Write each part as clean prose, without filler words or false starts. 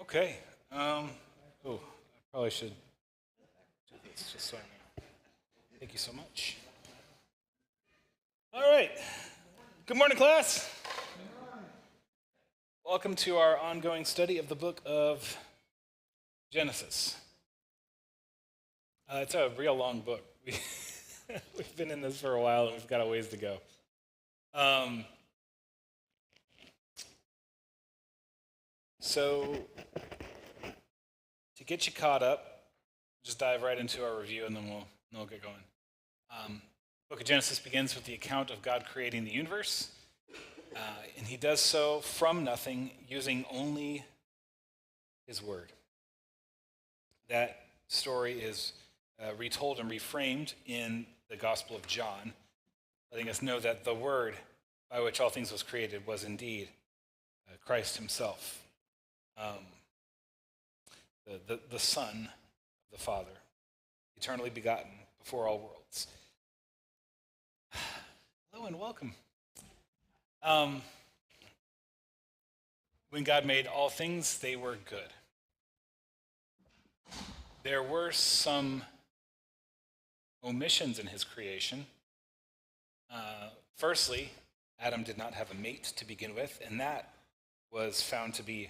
Okay. I probably should do this just so I know. Thank you so much. All right. Good morning, class. Welcome to our ongoing study of the book of Genesis. It's a real long book. We've been in this for a while and we've got a ways to go. So, to get you caught up, just dive right into our review and then we'll get going. Book of Genesis begins with the account of God creating the universe, and he does so from nothing using only his word. That story is retold and reframed in the Gospel of John, letting us know that the word by which all things was created was indeed Christ himself, the Son of the Father, eternally begotten before all worlds. Hello and welcome. When God made all things, they were good. There were some omissions in his creation. Firstly, Adam did not have a mate to begin with, and that was found to be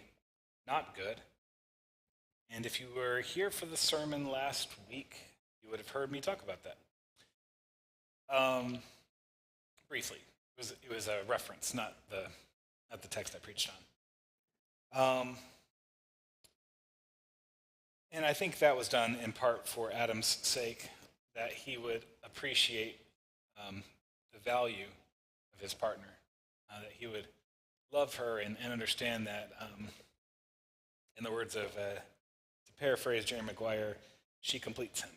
not good. And if you were here for the sermon last week, you would have heard me talk about that. Briefly, it was a reference, not the text I preached on. And I think that was done in part for Adam's sake, that he would appreciate the value of his partner, that he would love her and understand that, in the words of, to paraphrase Jerry Maguire, she completes him.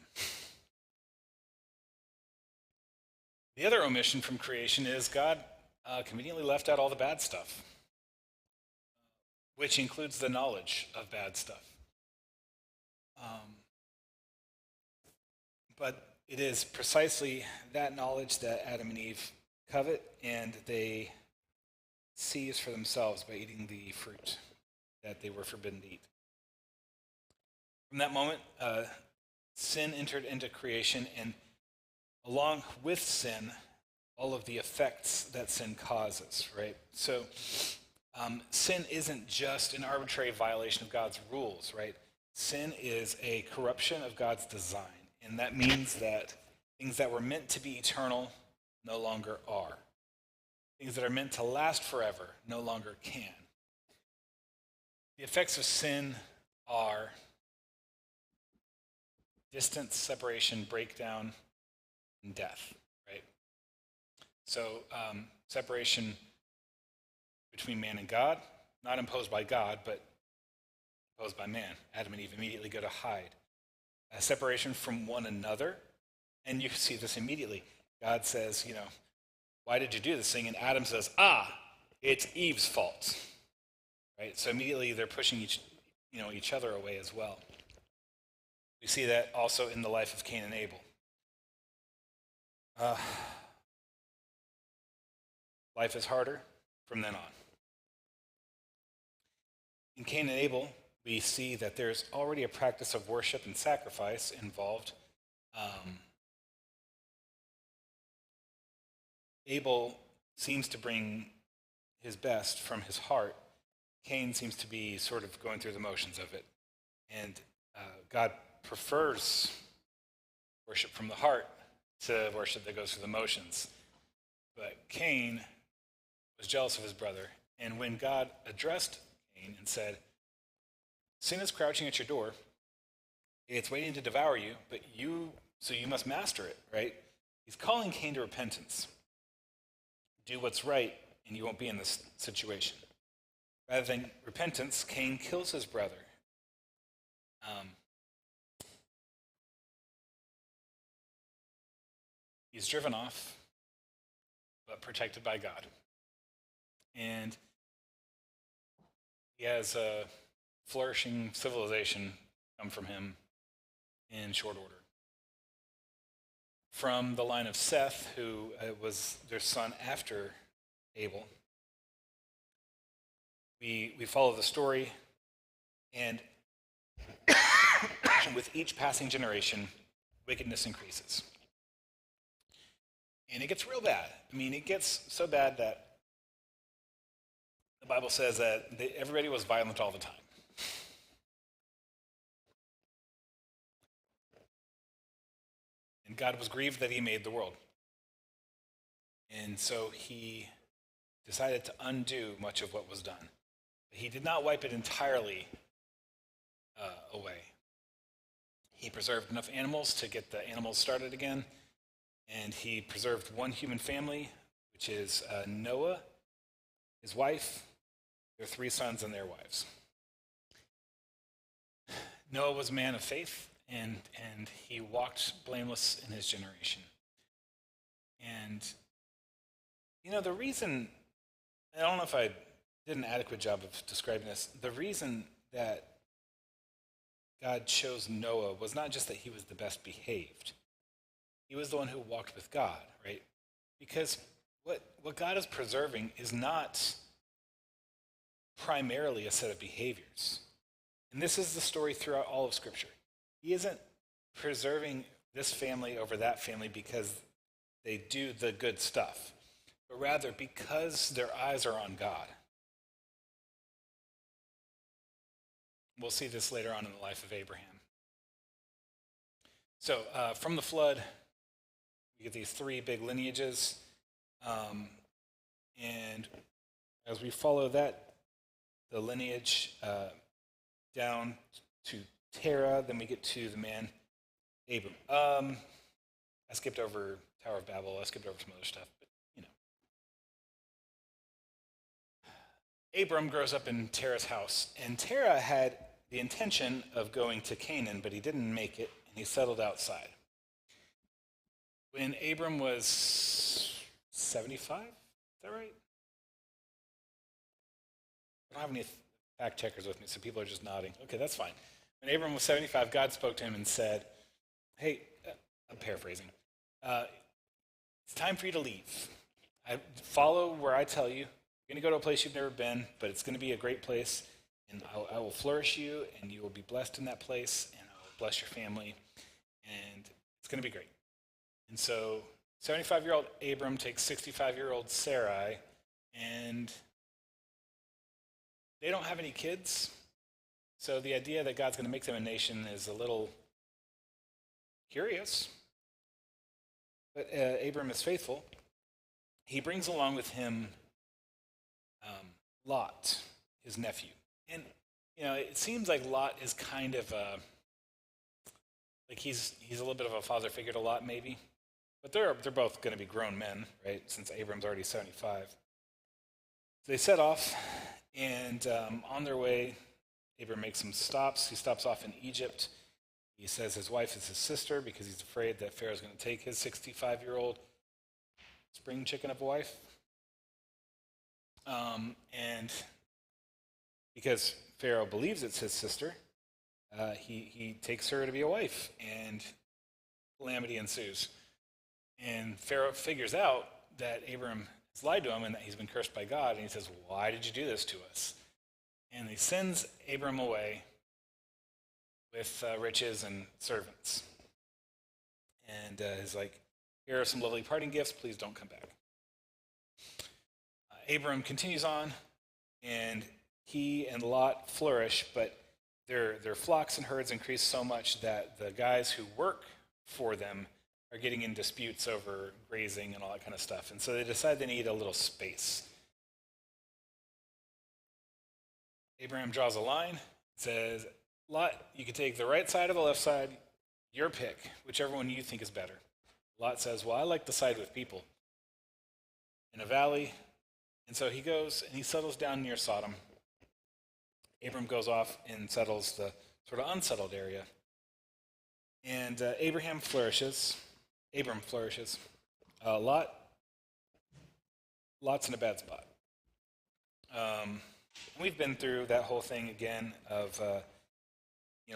The other omission from creation is God conveniently left out all the bad stuff, which includes the knowledge of bad stuff. But it is precisely that knowledge that Adam and Eve covet, and they seize for themselves by eating the fruit that they were forbidden to eat. From that moment, sin entered into creation, and along with sin, all of the effects that sin causes, right? So sin isn't just an arbitrary violation of God's rules, right? Sin is a corruption of God's design, and that means that things that were meant to be eternal no longer are. Things that are meant to last forever no longer can. The effects of sin are distance, separation, breakdown, and death, right? So separation between man and God, not imposed by God, but imposed by man. Adam and Eve immediately go to hide. A separation from one another, and you see this immediately. God says, why did you do this thing? And Adam says, it's Eve's fault, right? So immediately they're pushing each other away as well. We see that also in the life of Cain and Abel. Life is harder from then on. In Cain and Abel, we see that there's already a practice of worship and sacrifice involved. Abel seems to bring his best from his heart. Cain seems to be sort of going through the motions of it. And God prefers worship from the heart to worship that goes through the motions. But Cain was jealous of his brother. And when God addressed Cain and said, sin is crouching at your door. It's waiting to devour you, so you must master it, right? He's calling Cain to repentance. Do what's right, and you won't be in this situation. Rather than repentance, Cain kills his brother. He's driven off, but protected by God. And he has a flourishing civilization come from him in short order. From the line of Seth, who was their son after Abel, we follow the story And with each passing generation, wickedness increases. And it gets real bad. I mean, it gets so bad that the Bible says that everybody was violent all the time. And God was grieved that he made the world. And so he decided to undo much of what was done. He did not wipe it entirely away. He preserved enough animals to get the animals started again, and he preserved one human family, which is Noah, his wife, their 3 sons, and their wives. Noah was a man of faith, and he walked blameless in his generation. And, the reason, I don't know if I did an adequate job of describing this, the reason that God chose Noah was not just that he was the best behaved. He was the one who walked with God, right? Because what God is preserving is not primarily a set of behaviors. And this is the story throughout all of Scripture. He isn't preserving this family over that family because they do the good stuff, but rather because their eyes are on God. We'll see this later on in the life of Abraham. So from the flood, we get these 3 big lineages. And as we follow that, the lineage down to Terah, then we get to the man Abram. I skipped over Tower of Babel. I skipped over some other stuff, but Abram grows up in Terah's house, and Terah had the intention of going to Canaan, but he didn't make it, and he settled outside. When Abram was 75, is that right? I don't have any fact checkers with me, so people are just nodding. Okay, that's fine. When Abram was 75, God spoke to him and said, hey, I'm paraphrasing, it's time for you to leave. Follow where I tell you. You're going to go to a place you've never been, but it's going to be a great place, and I will flourish you, and you will be blessed in that place, and I will bless your family, and it's going to be great. And so 75-year-old Abram takes 65-year-old Sarai, and they don't have any kids, so the idea that God's going to make them a nation is a little curious. But Abram is faithful. He brings along with him Lot, his nephew. And, it seems like Lot is kind of like he's a little bit of a father figure to Lot, maybe. But they're both going to be grown men, right, since Abram's already 75. So they set off, and on their way, Abram makes some stops. He stops off in Egypt. He says his wife is his sister because he's afraid that Pharaoh's going to take his 65-year-old spring chicken of a wife. And because Pharaoh believes it's his sister, he takes her to be a wife, and calamity ensues. And Pharaoh figures out that Abram has lied to him and that he's been cursed by God, and he says, why did you do this to us? And he sends Abram away with riches and servants. And is like, here are some lovely parting gifts, please don't come back. Abram continues on, and he and Lot flourish, but their flocks and herds increase so much that the guys who work for them are getting in disputes over grazing and all that kind of stuff. And so they decide they need a little space. Abraham draws a line, says, Lot, you can take the right side or the left side, your pick, whichever one you think is better. Lot says, well, I like the side with people in a valley. And so he goes and he settles down near Sodom. Abram goes off and settles the sort of unsettled area. And Abram flourishes. Lot's in a bad spot. We've been through that whole thing again of,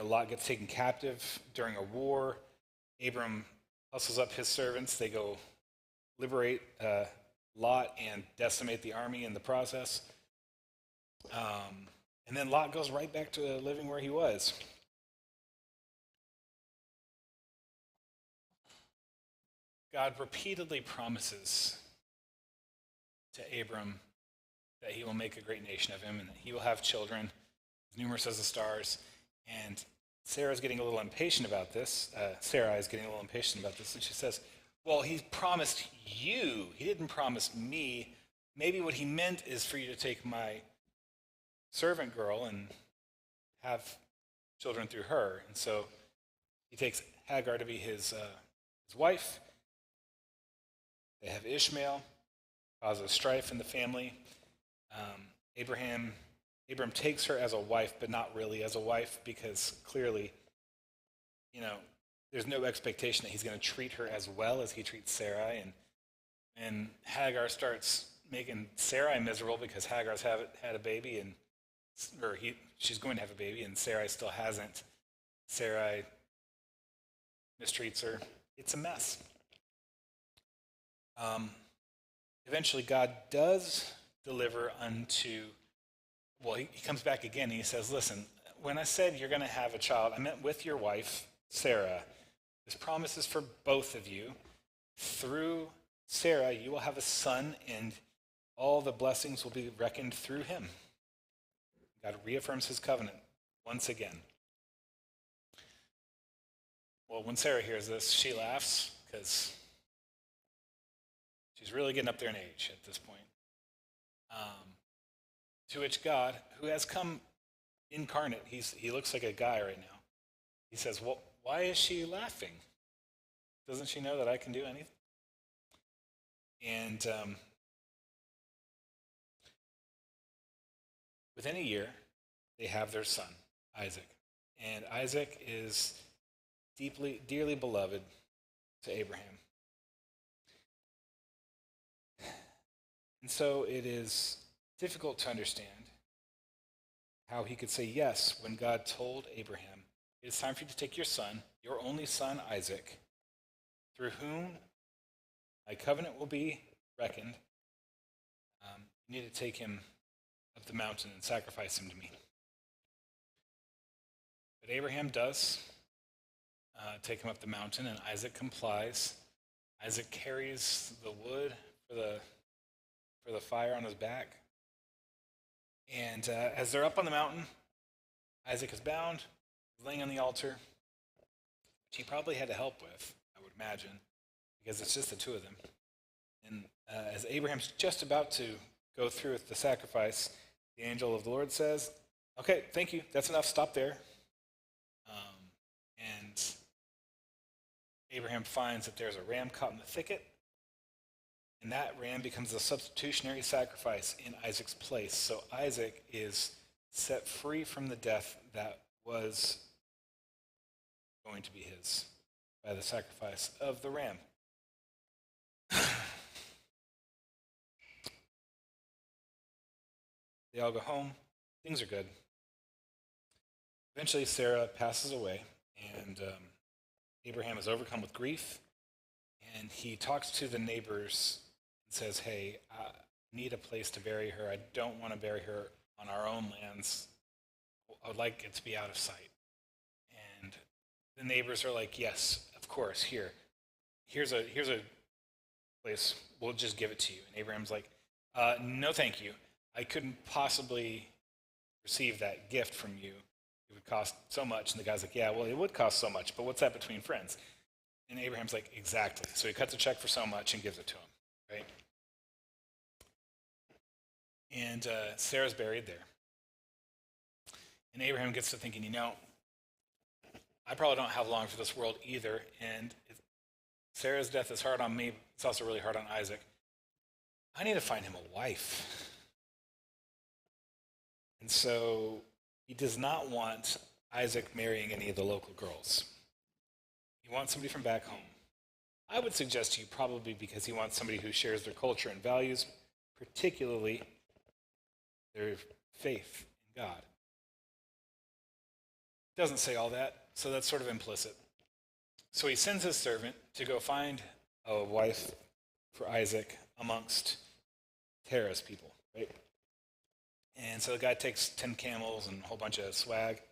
Lot gets taken captive during a war. Abram hustles up his servants. They go liberate Lot and decimate the army in the process. And And then Lot goes right back to living where he was. God repeatedly promises to Abram that he will make a great nation of him and that he will have children, as numerous as the stars. And Sarah's getting a little impatient about this. Sarai is getting a little impatient about this. And she says, well, he promised you. He didn't promise me. Maybe what he meant is for you to take my servant girl and have children through her. And so he takes Hagar to be his wife. They have Ishmael, causes strife in the family. Abram takes her as a wife, but not really as a wife, because clearly, there's no expectation that he's going to treat her as well as he treats Sarai. And Hagar starts making Sarai miserable because Hagar's had a baby, she's going to have a baby, and Sarai still hasn't. Sarai mistreats her. It's a mess. Eventually, God does deliver unto, he comes back again and he says, listen, when I said you're going to have a child, I meant with your wife, Sarah. This promise is for both of you. Through Sarah, you will have a son, and all the blessings will be reckoned through him. God reaffirms his covenant once again. Well, when Sarah hears this, she laughs because she's really getting up there in age at this point. To which God, who has come incarnate, he looks like a guy right now. He says, well, why is she laughing? Doesn't she know that I can do anything? And within a year, they have their son, Isaac. And Isaac is dearly beloved to Abraham. And so it is difficult to understand how he could say yes when God told Abraham, it is time for you to take your son, your only son, Isaac, through whom my covenant will be reckoned. You need to take him up the mountain and sacrifice him to me. But Abraham does take him up the mountain, and Isaac complies. Isaac carries the wood for the fire on his back. And as they're up on the mountain, Isaac is bound, laying on the altar, which he probably had to help with, I would imagine, because it's just the two of them. And as Abraham's just about to go through with the sacrifice, the angel of the Lord says, okay, thank you, that's enough, stop there. And Abraham finds that there's a ram caught in the thicket, and that ram becomes a substitutionary sacrifice in Isaac's place. So Isaac is set free from the death that was going to be his by the sacrifice of the ram. They all go home. Things are good. Eventually, Sarah passes away, and Abraham is overcome with grief, and he talks to the neighbors and says, hey, I need a place to bury her. I don't want to bury her on our own lands. I would like it to be out of sight. And the neighbors are like, yes, of course, here's a place. We'll just give it to you. And Abraham's like, no, thank you. I couldn't possibly receive that gift from you. It would cost so much. And the guy's like, yeah, well, it would cost so much, but what's that between friends? And Abraham's like, exactly. So he cuts a check for so much and gives it to him, right? And Sarah's buried there. And Abraham gets to thinking, I probably don't have long for this world either. And Sarah's death is hard on me. It's also really hard on Isaac. I need to find him a wife. And so he does not want Isaac marrying any of the local girls. He wants somebody from back home. I would suggest to you probably because he wants somebody who shares their culture and values, particularly their faith in God. Doesn't say all that, so that's sort of implicit. So he sends his servant to go find a wife for Isaac amongst Terah's people, right? And so the guy takes 10 camels and a whole bunch of swag,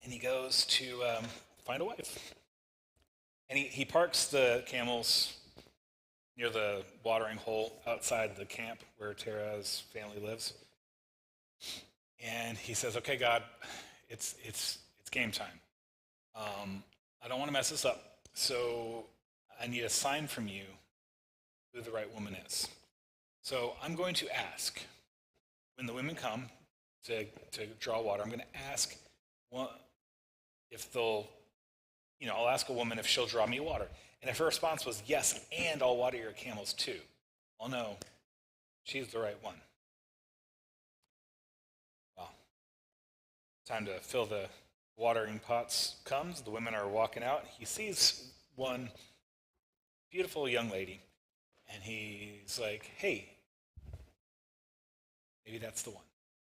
and he goes to find a wife. And he parks the camels near the watering hole outside the camp where Terah's family lives. And he says, "Okay, God, it's game time. I don't want to mess this up, so I need a sign from you who the right woman is. So I'm going to ask when the women come to draw water. I'm going to ask if they'll, I'll ask a woman if she'll draw me water. And if her response was yes, and I'll water your camels too, I'll know she's the right one. Well, time to fill the watering pots comes. The women are walking out. He sees one beautiful young lady, and he's like, hey, maybe that's the one.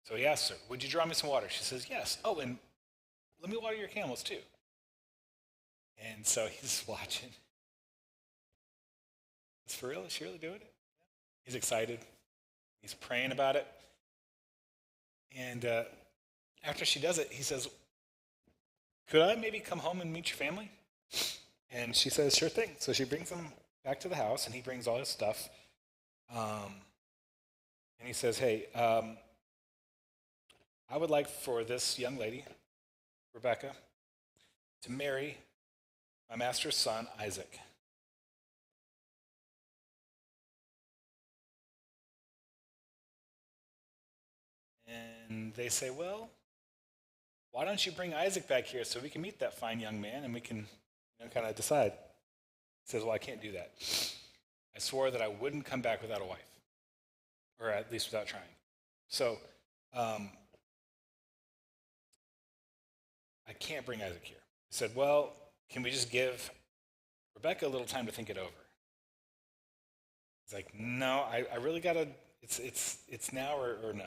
So he asks her, would you draw me some water? She says, yes. Oh, and let me water your camels too. And so he's watching. Is for real? Is she really doing it? He's excited. He's praying about it. And after she does it, he says, could I maybe come home and meet your family? And she says, sure thing. So she brings him back to the house, and he brings all his stuff. And he says, hey, I would like for this young lady, Rebecca, to marry my master's son, Isaac. And they say, well, why don't you bring Isaac back here so we can meet that fine young man and we can kind of decide. He says, well, I can't do that. I swore that I wouldn't come back without a wife, or at least without trying. So I can't bring Isaac here. He said, well, can we just give Rebecca a little time to think it over? He's like, no, I really got to, it's now or no.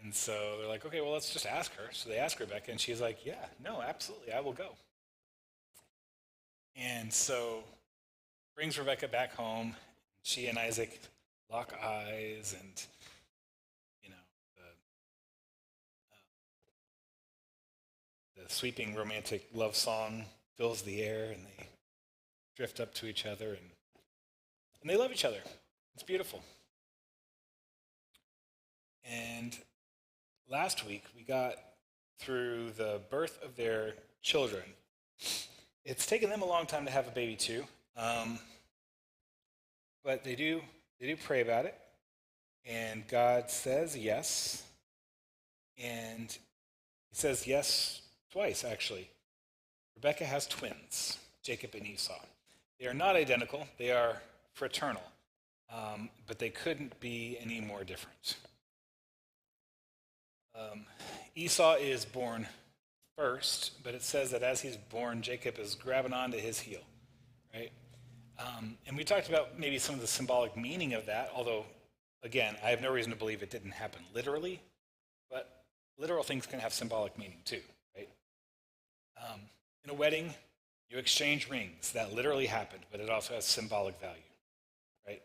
And so they're like, okay, well, let's just ask her. So they ask Rebecca, and she's like, yeah, no, absolutely, I will go. And so brings Rebecca back home. She and Isaac lock eyes, and the sweeping romantic love song fills the air, and they drift up to each other, and they love each other. It's beautiful. And last week we got through the birth of their children. It's taken them a long time to have a baby too, but they do pray about it, and God says yes, and He says yes twice actually. Rebecca has twins, Jacob and Esau. They are not identical; they are fraternal, but they couldn't be any more different. Esau is born first, but it says that as he's born, Jacob is grabbing onto his heel, right? And we talked about maybe some of the symbolic meaning of that, although, again, I have no reason to believe it didn't happen literally, but literal things can have symbolic meaning too, right? In a wedding, you exchange rings. That literally happened, but it also has symbolic value, right?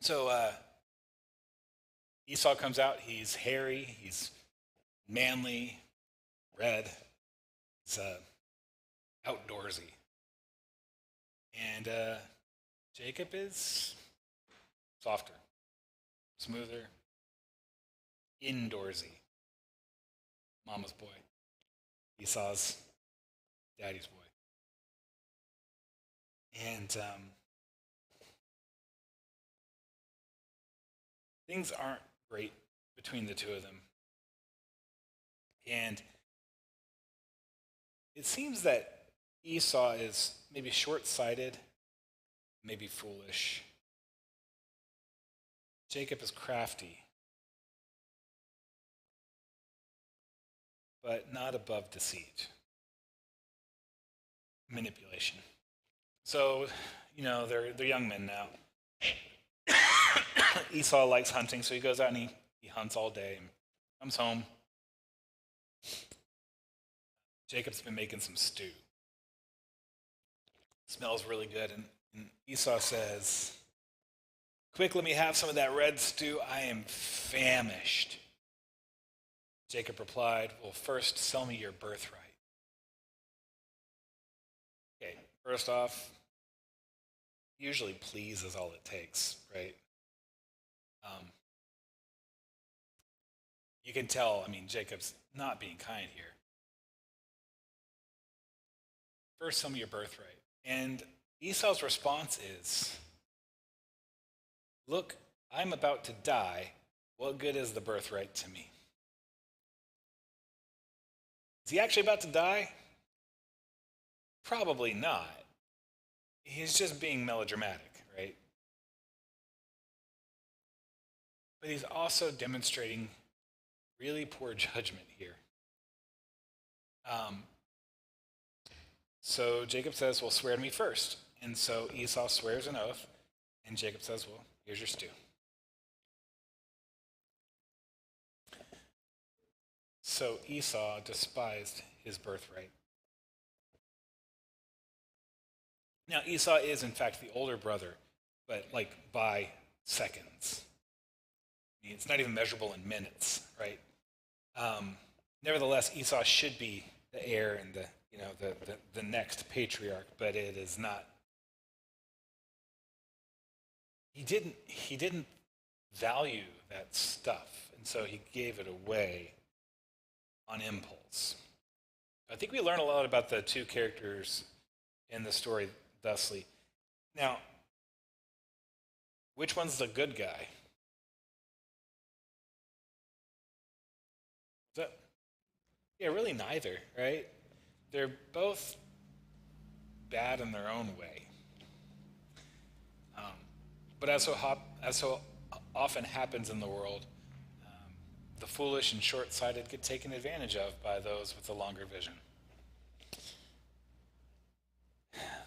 So Esau comes out. He's hairy. He's manly, red. He's outdoorsy. And Jacob is softer, smoother, indoorsy. Mama's boy. Esau's daddy's boy. And things aren't great between the two of them. And it seems that Esau is maybe short-sighted, maybe foolish. Jacob is crafty, but not above deceit, manipulation. So, they're young men now. Esau likes hunting, so he goes out and he hunts all day and comes home. Jacob's been making some stew. Smells really good, and Esau says, Quick, let me have some of that red stew. I am famished. Jacob replied, well, first sell me your birthright. Okay, first off, usually please is all it takes, right? You can tell, Jacob's not being kind here. First, sell me your birthright. And Esau's response is, look, I'm about to die. What good is the birthright to me? Is he actually about to die? Probably not. He's just being melodramatic, right? But he's also demonstrating really poor judgment here. So Jacob says, well, swear to me first. And so Esau swears an oath, and Jacob says, well, here's your stew. So Esau despised his birthright. Now, Esau is, in fact, the older brother, but by seconds. It's not even measurable in minutes, right? Nevertheless, Esau should be the heir and the next patriarch, but it is not. He didn't value that stuff, and so he gave it away on impulse. I think we learn a lot about the two characters in the story thusly. Now, which one's the good guy? Yeah, really neither, right? They're both bad in their own way. But as so often happens in the world, the foolish and short-sighted get taken advantage of by those with a longer vision.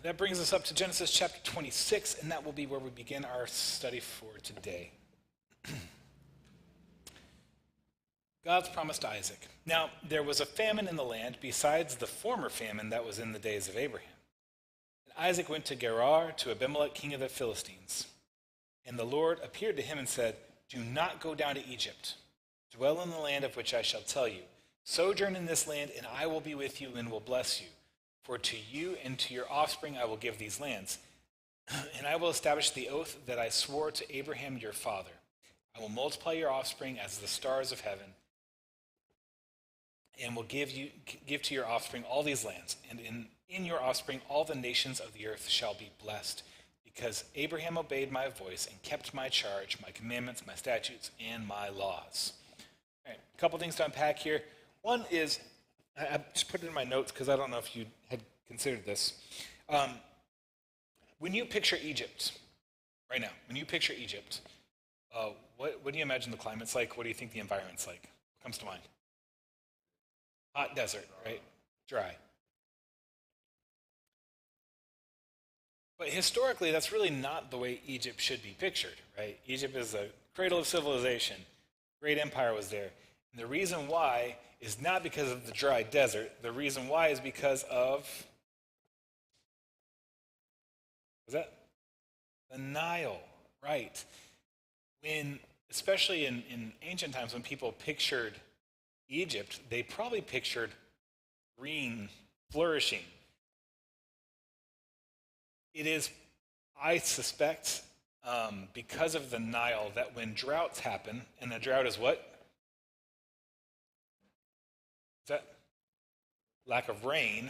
That brings us up to Genesis chapter 26, and that will be where we begin our study for today. God's promised Isaac. Now, there was a famine in the land besides the former famine that was in the days of Abraham. And Isaac went to Gerar to Abimelech, king of the Philistines. And the Lord appeared to him and said, do not go down to Egypt. Dwell in the land of which I shall tell you. Sojourn in this land, and I will be with you and will bless you. For to you and to your offspring I will give these lands. And I will establish the oath that I swore to Abraham your father. I will multiply your offspring as the stars of heaven, and will give to your offspring all these lands. And in your offspring all the nations of the earth shall be blessed, because Abraham obeyed my voice and kept my charge, my commandments, my statutes, and my laws. All right, a couple things to unpack here. One is, I just put it in my notes because I don't know if you had considered this. When you picture Egypt, right now, what do you imagine the climate's like? What do you think the environment's like? What comes to mind? Hot desert, right? Dry. But historically, that's really not the way Egypt should be pictured, right? Egypt is a cradle of civilization. Great empire was there. And the reason why is not because of the dry desert. The reason why is because of, the Nile, right? Especially in ancient times, when people pictured Egypt, they probably pictured green, flourishing. It is, I suspect, because of the Nile, that when droughts happen, and a drought is what? Is that lack of rain?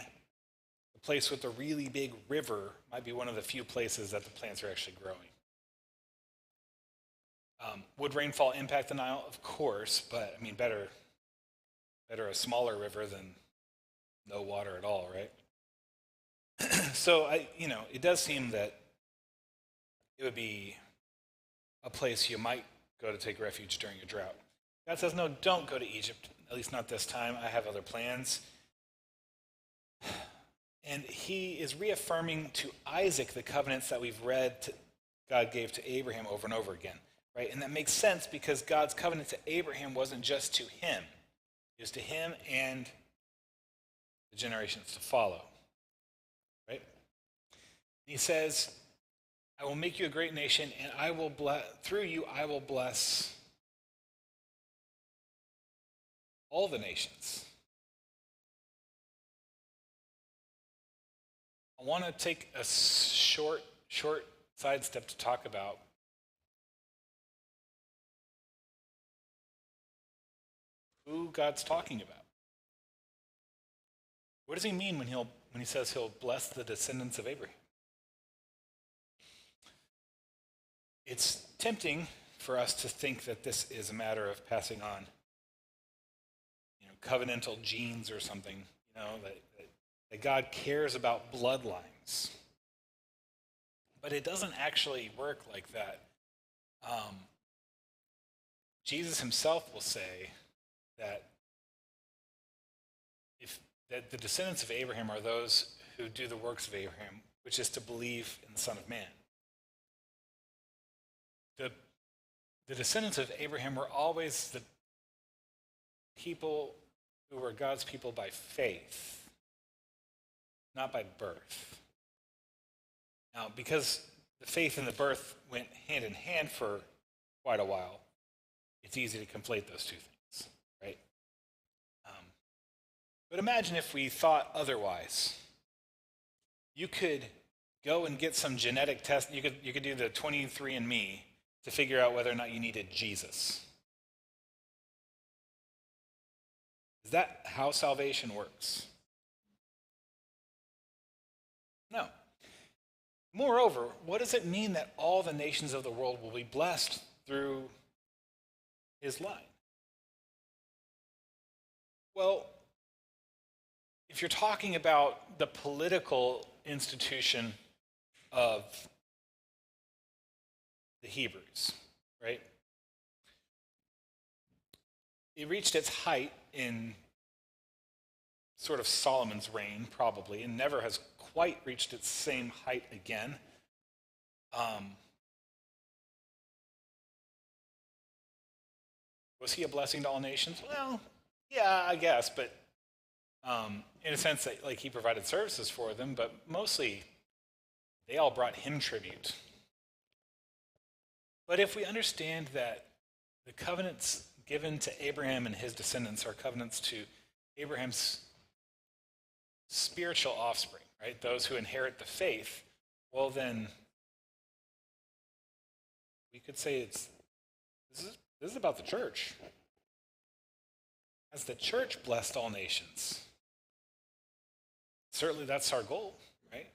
The place with a really big river might be one of the few places that the plants are actually growing. Would rainfall impact the Nile? Of course, but better a smaller river than no water at all, right? So it does seem that it would be a place you might go to take refuge during a drought. God says, no, don't go to Egypt, at least not this time. I have other plans. And he is reaffirming to Isaac the covenants that we've read God gave to Abraham over and over again, right? And that makes sense because God's covenant to Abraham wasn't just to him. It was to him and the generations to follow. Right? He says, I will make you a great nation, and I will through you I will bless all the nations. I want to take a short sidestep to talk about who God's talking about. What does he mean when he says he'll bless the descendants of Abraham? It's tempting for us to think that this is a matter of passing on, covenantal genes or something, that God cares about bloodlines. But it doesn't actually work like that. Jesus himself will say that that the descendants of Abraham are those who do the works of Abraham, which is to believe in the Son of Man. The descendants of Abraham were always the people who were God's people by faith, not by birth. Now, because the faith and the birth went hand in hand for quite a while, it's easy to conflate those two things, right? But imagine if we thought otherwise. You could go and get some genetic test. You could do the 23andMe to figure out whether or not you needed Jesus. Is that how salvation works? No. Moreover, what does it mean that all the nations of the world will be blessed through his line? Well, if you're talking about the political institution of the Hebrews, right? It reached its height in sort of Solomon's reign, probably, and never has quite reached its same height again. Was he a blessing to all nations? Well, yeah, I guess, but in a sense that he provided services for them, but mostly they all brought him tribute. But if we understand that the covenants given to Abraham and his descendants are covenants to Abraham's spiritual offspring, right? Those who inherit the faith, well then we could say this is about the church. Has the church blessed all nations? Certainly that's our goal, right?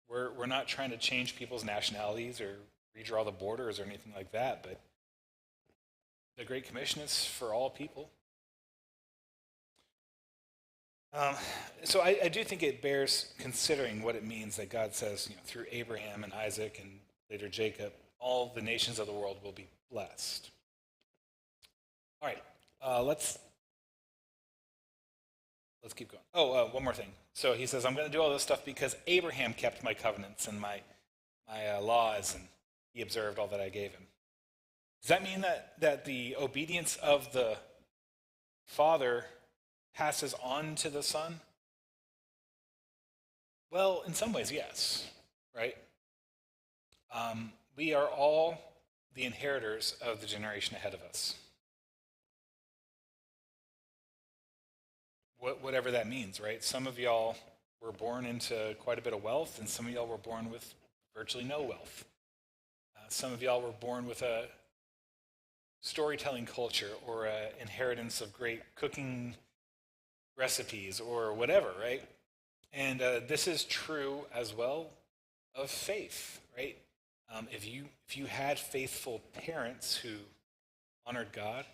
We're not trying to change people's nationalities or redraw the borders or anything like that, but the Great Commission is for all people. So I do think it bears considering what it means that God says, through Abraham and Isaac and later Jacob, all the nations of the world will be blessed. All right, let's keep going. One more thing. So he says, I'm going to do all this stuff because Abraham kept my covenants and my laws, and he observed all that I gave him. Does that mean that the obedience of the Father passes on to the Son? Well, in some ways, yes, right? We are all the inheritors of the generation ahead of us. Whatever that means, right? Some of y'all were born into quite a bit of wealth, and some of y'all were born with virtually no wealth. Some of y'all were born with a storytelling culture or an inheritance of great cooking recipes or whatever, right? And this is true as well of faith, right? If you had faithful parents who honored God,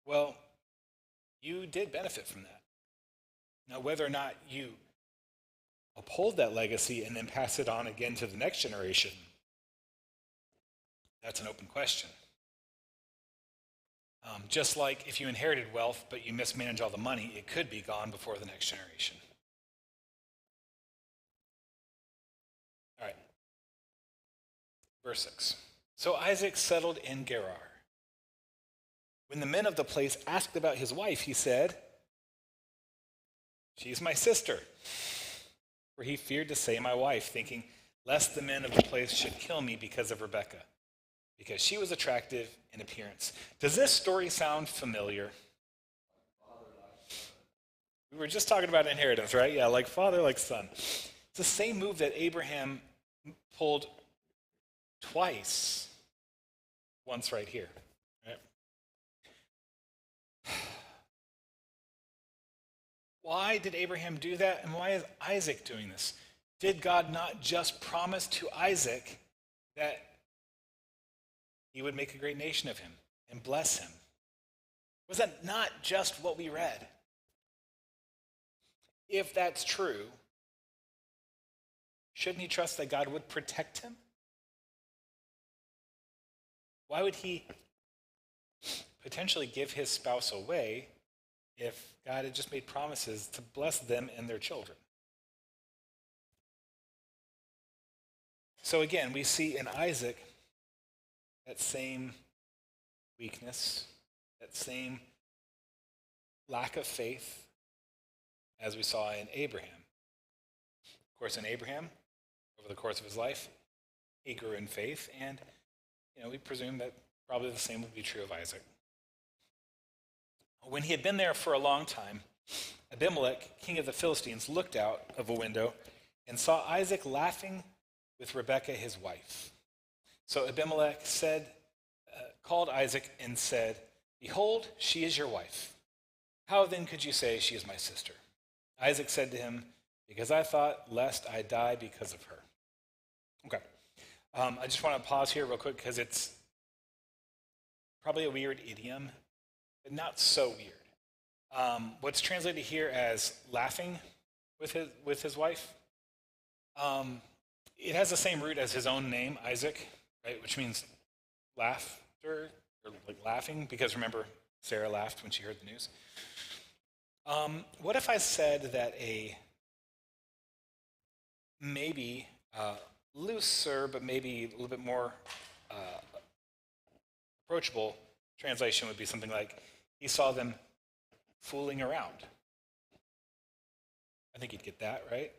well, you did benefit from that. Now, whether or not you uphold that legacy and then pass it on again to the next generation, that's an open question. Just like if you inherited wealth but you mismanage all the money, it could be gone before the next generation. All right. Verse 6. So Isaac settled in Gerar. When the men of the place asked about his wife, he said, "She's my sister." For he feared to say my wife, thinking, lest the men of the place should kill me because of Rebekah, because she was attractive in appearance. Does this story sound familiar? We were just talking about inheritance, right? Yeah, like father, like son. It's the same move that Abraham pulled twice, once right here. Right? Why did Abraham do that, and why is Isaac doing this? Did God not just promise to Isaac that he would make a great nation of him and bless him? Was that not just what we read? If that's true, shouldn't he trust that God would protect him? Why would he potentially give his spouse away if God had just made promises to bless them and their children? So again, we see in Isaac that same weakness, that same lack of faith as we saw in Abraham. Of course, in Abraham, over the course of his life, he grew in faith, and we presume that probably the same will be true of Isaac. When he had been there for a long time, Abimelech, king of the Philistines, looked out of a window and saw Isaac laughing with Rebekah, his wife. So Abimelech called Isaac and said, "Behold, she is your wife. How then could you say she is my sister?" Isaac said to him, "Because I thought lest I die because of her." Okay. I just want to pause here real quick because it's probably a weird idiom, but not so weird. What's translated here as laughing with his wife, it has the same root as his own name, Isaac, right? Which means laughter, or like laughing, because remember, Sarah laughed when she heard the news. What if I said that a maybe looser, but maybe a little bit more approachable translation would be something like, he saw them fooling around. I think you'd get that, right?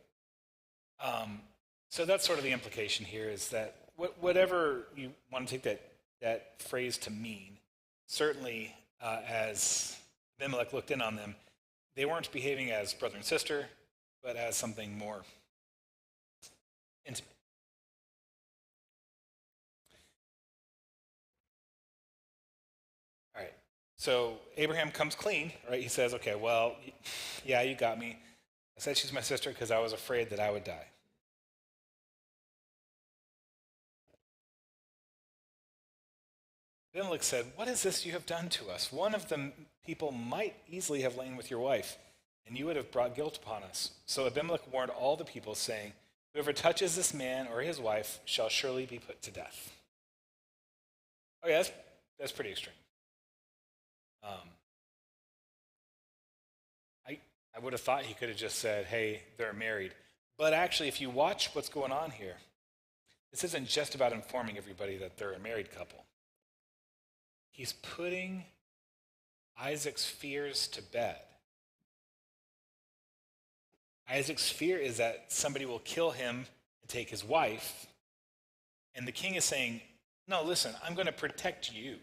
So that's sort of the implication here, is that whatever you want to take that phrase to mean, certainly as Abimelech looked in on them, they weren't behaving as brother and sister, but as something more intimate. All right. So Abraham comes clean, right? He says, "Okay, well, yeah, you got me. I said she's my sister because I was afraid that I would die." Abimelech said, "What is this you have done to us? One of the people might easily have lain with your wife, and you would have brought guilt upon us." So Abimelech warned all the people, saying, "Whoever touches this man or his wife shall surely be put to death." Okay, that's pretty extreme. I would have thought he could have just said, "Hey, they're married." But actually, if you watch what's going on here, this isn't just about informing everybody that they're a married couple. He's putting Isaac's fears to bed. Isaac's fear is that somebody will kill him and take his wife. And the king is saying, "No, listen, I'm going to protect you.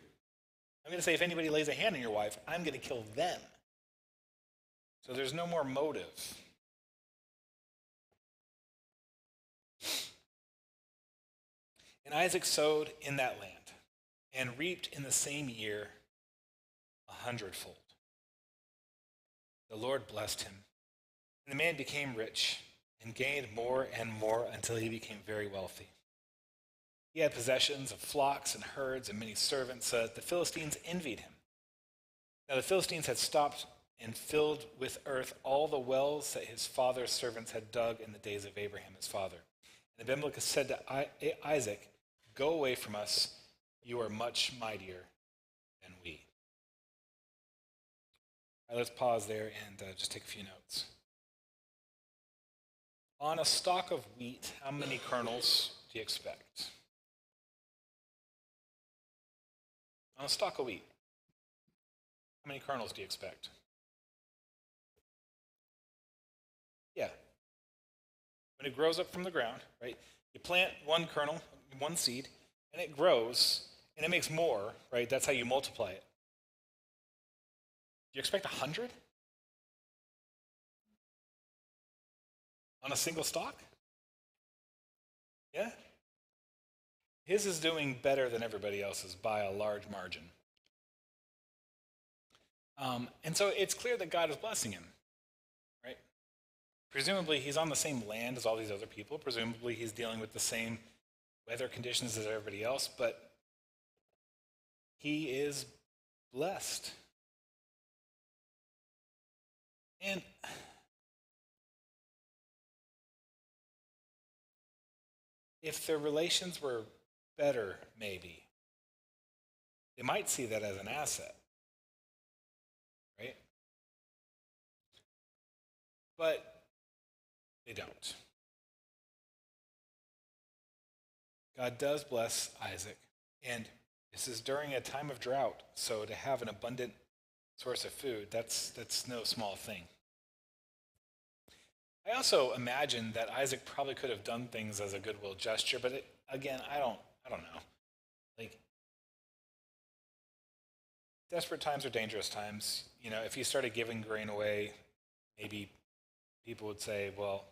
I'm going to say if anybody lays a hand on your wife, I'm going to kill them." So there's no more motive. And Isaac sowed in that land and reaped in the same year 100-fold. The Lord blessed him, and the man became rich and gained more and more until he became very wealthy. He had possessions of flocks and herds and many servants, so that the Philistines envied him. Now the Philistines had stopped and filled with earth all the wells that his father's servants had dug in the days of Abraham his father. And Abimelech said to Isaac, "Go away from us, you are much mightier than we." All right, let's pause there and just take a few notes. On a stalk of wheat, how many kernels do you expect? On a stalk of wheat, how many kernels do you expect? Yeah. When it grows up from the ground, right? You plant one kernel, one seed, and it grows, and it makes more, right? That's how you multiply it. Do you expect 100 on a single stalk? Yeah? His is doing better than everybody else's by a large margin. And so it's clear that God is blessing him, right? Presumably he's on the same land as all these other people. Presumably he's dealing with the same weather conditions as everybody else, but he is blessed. And if their relations were better, maybe, they might see that as an asset, right? But they don't. God does bless Isaac, and this is during a time of drought, so to have an abundant source of food, that's no small thing. I also imagine that Isaac probably could have done things as a goodwill gesture, but again, I don't know. Like, desperate times are dangerous times. If he started giving grain away, maybe people would say, well,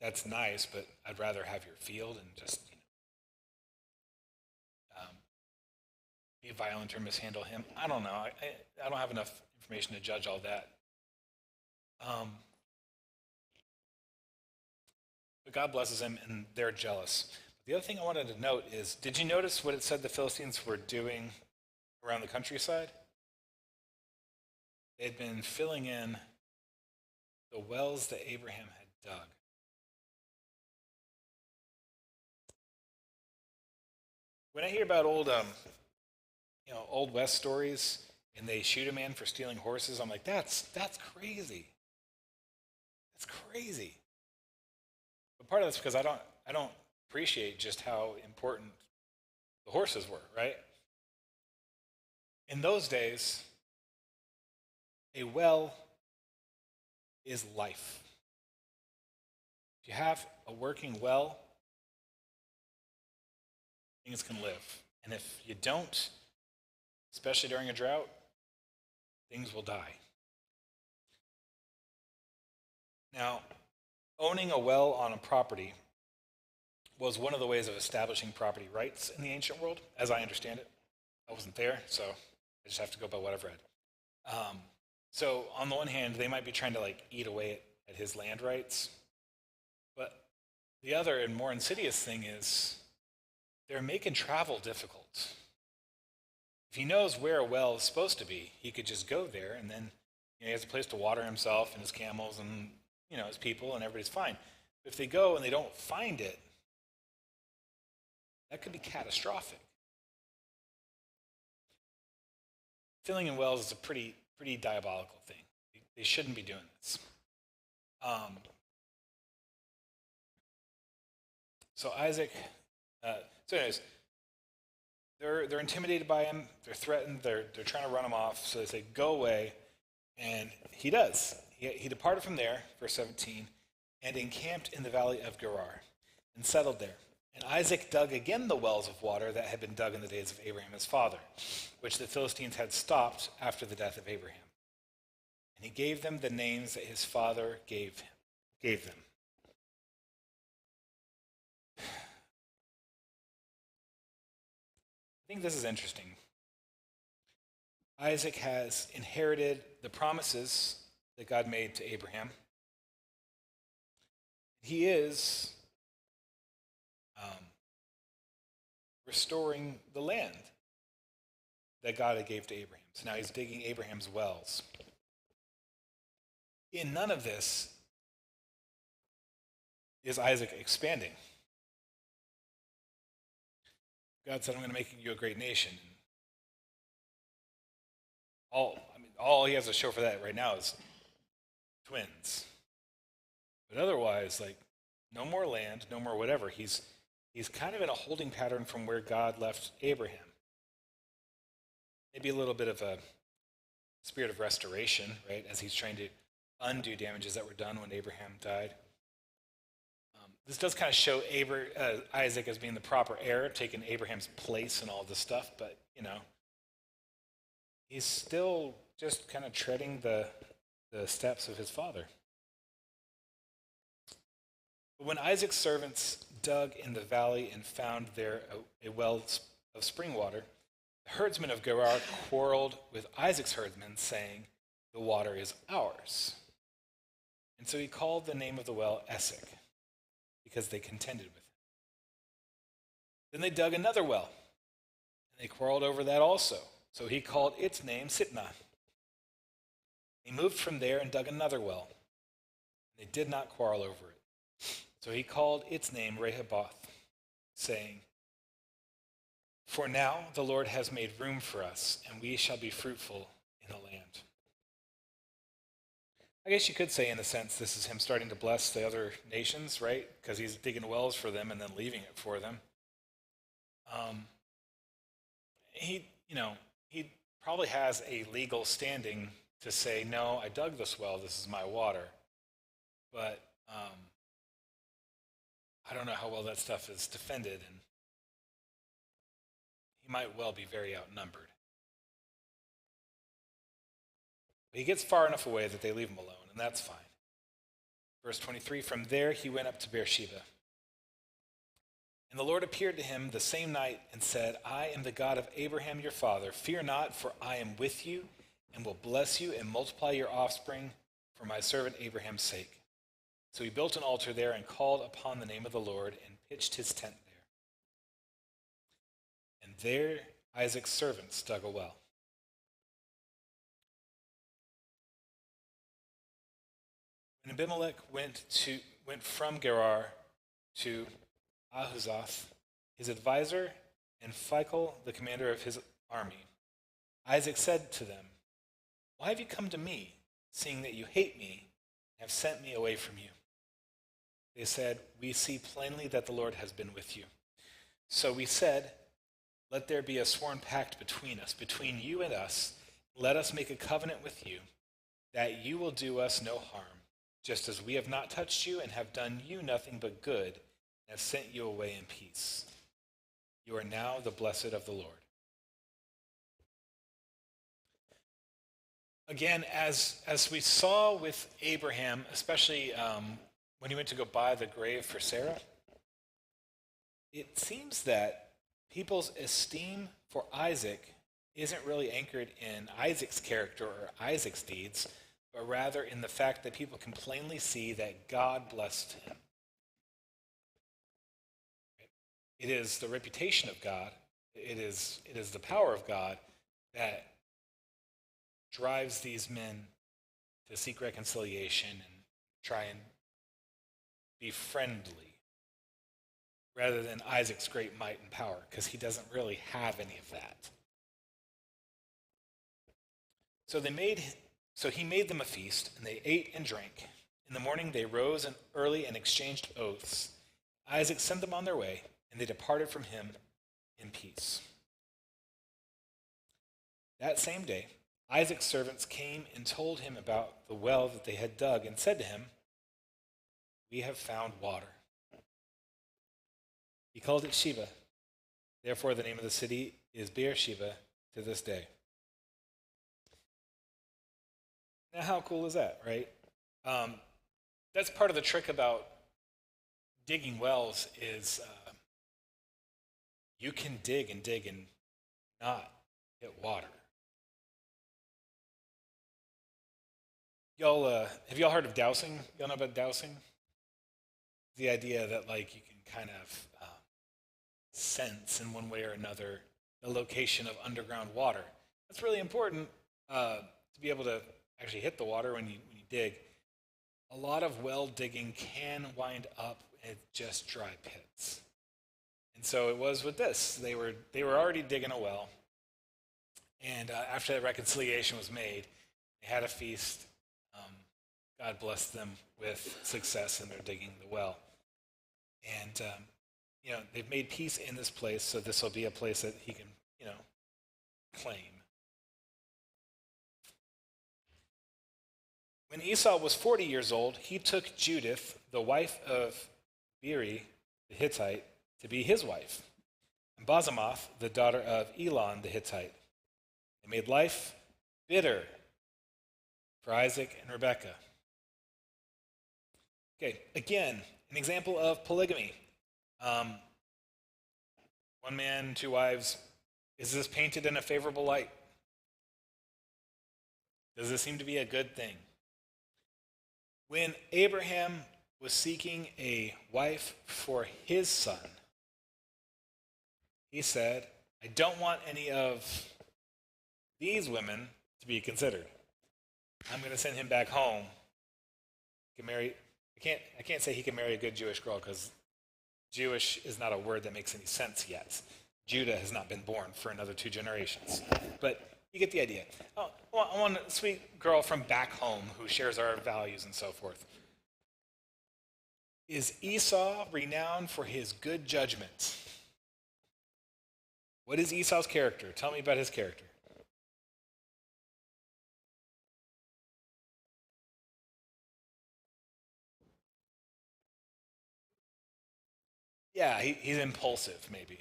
that's nice, but I'd rather have your field and just be violent or mishandle him. I don't know. I don't have enough information to judge all that. But God blesses him, and they're jealous. The other thing I wanted to note is, did you notice what it said the Philistines were doing around the countryside? They had been filling in the wells that Abraham had dug. When I hear about Old West stories, and they shoot a man for stealing horses, I'm like, that's crazy. That's crazy. But part of that's because I don't appreciate just how important the horses were, right? In those days, a well is life. If you have a working well, things can live. And if you don't, especially during a drought, things will die. Now, owning a well on a property was one of the ways of establishing property rights in the ancient world, as I understand it. I wasn't there, so I just have to go by what I've read. So on the one hand, they might be trying to eat away at his land rights. But the other and more insidious thing is they're making travel difficult. If he knows where a well is supposed to be, he could just go there, and then he has a place to water himself and his camels and his people, and everybody's fine. But if they go and they don't find it, that could be catastrophic. Filling in wells is a pretty diabolical thing. They shouldn't be doing this. So Isaac, anyways, they're intimidated by him. They're threatened. They're trying to run him off. So they say, "Go away," and he does. He departed from there, verse 17, and encamped in the valley of Gerar, and settled there. And Isaac dug again the wells of water that had been dug in the days of Abraham his father, which the Philistines had stopped after the death of Abraham. And he gave them the names that his father gave them. I think this is interesting. Isaac has inherited the promises that God made to Abraham. He is restoring the land that God had gave to Abraham. So now he's digging Abraham's wells. In none of this is Isaac expanding. God said, "I'm going to make you a great nation." All he has to show for that right now is twins. But otherwise, no more land, no more whatever. He's kind of in a holding pattern from where God left Abraham. Maybe a little bit of a spirit of restoration, right, as he's trying to undo damages that were done when Abraham died. This does kind of show Isaac as being the proper heir, taking Abraham's place and all this stuff, but, he's still just kind of treading the steps of his father. But when Isaac's servants dug in the valley and found there a well of spring water, the herdsmen of Gerar quarreled with Isaac's herdsmen, saying, "The water is ours." And so he called the name of the well Esek, because they contended with him. Then they dug another well, and they quarreled over that also. So he called its name Sitnah. He moved from there and dug another well, and they did not quarrel over it. So he called its name Rehoboth, saying, "For now the Lord has made room for us, and we shall be fruitful in the land." I guess you could say, in a sense, this is him starting to bless the other nations, right? Because he's digging wells for them and then leaving it for them. He probably has a legal standing to say, "No, I dug this well. This is my water." But I don't know how well that stuff is defended, and he might well be very outnumbered. But he gets far enough away that they leave him alone, and that's fine. Verse 23, from there he went up to Beersheba. And the Lord appeared to him the same night and said, "I am the God of Abraham your father. Fear not, for I am with you, and will bless you and multiply your offspring for my servant Abraham's sake." So he built an altar there and called upon the name of the Lord and pitched his tent there. And there Isaac's servants dug a well. When Abimelech went from Gerar to Ahuzath, his advisor, and Phicol, the commander of his army, Isaac said to them, "Why have you come to me, seeing that you hate me and have sent me away from you?" They said, "We see plainly that the Lord has been with you." So we said, "Let there be a sworn pact between us, between you and us. Let us make a covenant with you, that you will do us no harm, just as we have not touched you and have done you nothing but good, and have sent you away in peace. You are now the blessed of the Lord." Again, as we saw with Abraham, especially when he went to go buy the grave for Sarah, it seems that people's esteem for Isaac isn't really anchored in Isaac's character or Isaac's deeds, but rather in the fact that people can plainly see that God blessed him. It is the reputation of God, it is the power of God that drives these men to seek reconciliation and try and be friendly, rather than Isaac's great might and power, because he doesn't really have any of that. So he made them a feast, and they ate and drank. In the morning they rose early and exchanged oaths. Isaac sent them on their way, and they departed from him in peace. That same day, Isaac's servants came and told him about the well that they had dug, and said to him, "We have found water." He called it Sheba. Therefore the name of the city is Beersheba to this day. Now how cool is that, right? That's part of the trick about digging wells is you can dig and not hit water. Have y'all heard of dowsing? Y'all know about dowsing? The idea that you can kind of sense in one way or another the location of underground water. That's really important to be able to actually hit the water when you dig. A lot of well digging can wind up in just dry pits. And so it was with this. They were already digging a well, and after that reconciliation was made, they had a feast. God blessed them with success in their digging the well. And, they've made peace in this place, so this will be a place that he can, claim. When Esau was 40 years old, he took Judith, the wife of Beeri, the Hittite, to be his wife, and Basemoth, the daughter of Elon the Hittite. They made life bitter for Isaac and Rebekah. Okay, again, an example of polygamy. One man, two wives. Is this painted in a favorable light? Does this seem to be a good thing? When Abraham was seeking a wife for his son, he said, I don't want any of these women to be considered. I'm going to send him back home. He can marry. I can't say he can marry a good Jewish girl because Jewish is not a word that makes any sense yet. Judah has not been born for another 2 generations. But you get the idea. Oh, well, I want a sweet girl from back home who shares our values and so forth. Is Esau renowned for his good judgment? What is Esau's character? Tell me about his character. Yeah, he's impulsive, maybe.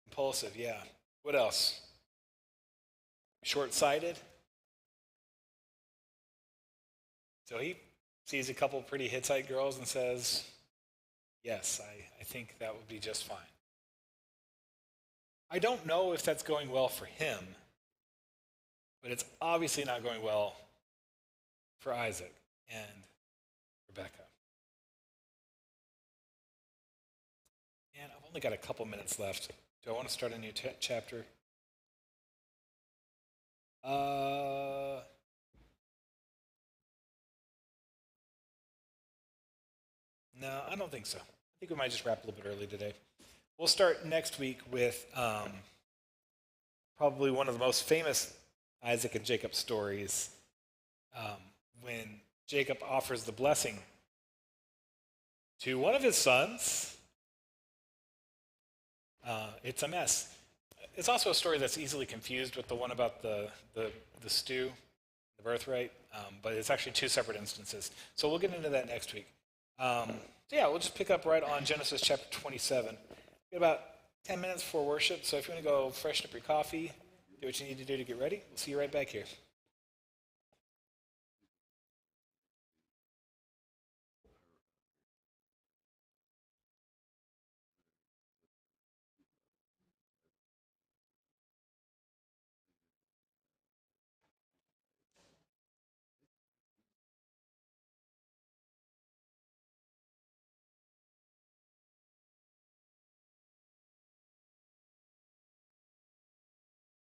Impulsive, yeah. What else? Short-sighted. So he sees a couple pretty Hittite girls and says, yes, I think that would be just fine. I don't know if that's going well for him, but it's obviously not going well for Isaac and Rebekah. And I've only got a couple minutes left. Do I want to start a new chapter? No, I don't think so. I think we might just wrap a little bit early today. We'll start next week with probably one of the most famous Isaac and Jacob stories, when Jacob offers the blessing to one of his sons. It's a mess. It's also a story that's easily confused with the one about the stew, the birthright, but it's actually 2 separate instances. So we'll get into that next week. We'll just pick up right on Genesis chapter 27. We got about 10 minutes before worship, so if you want to go freshen up your coffee, do what you need to do to get ready, we'll see you right back here.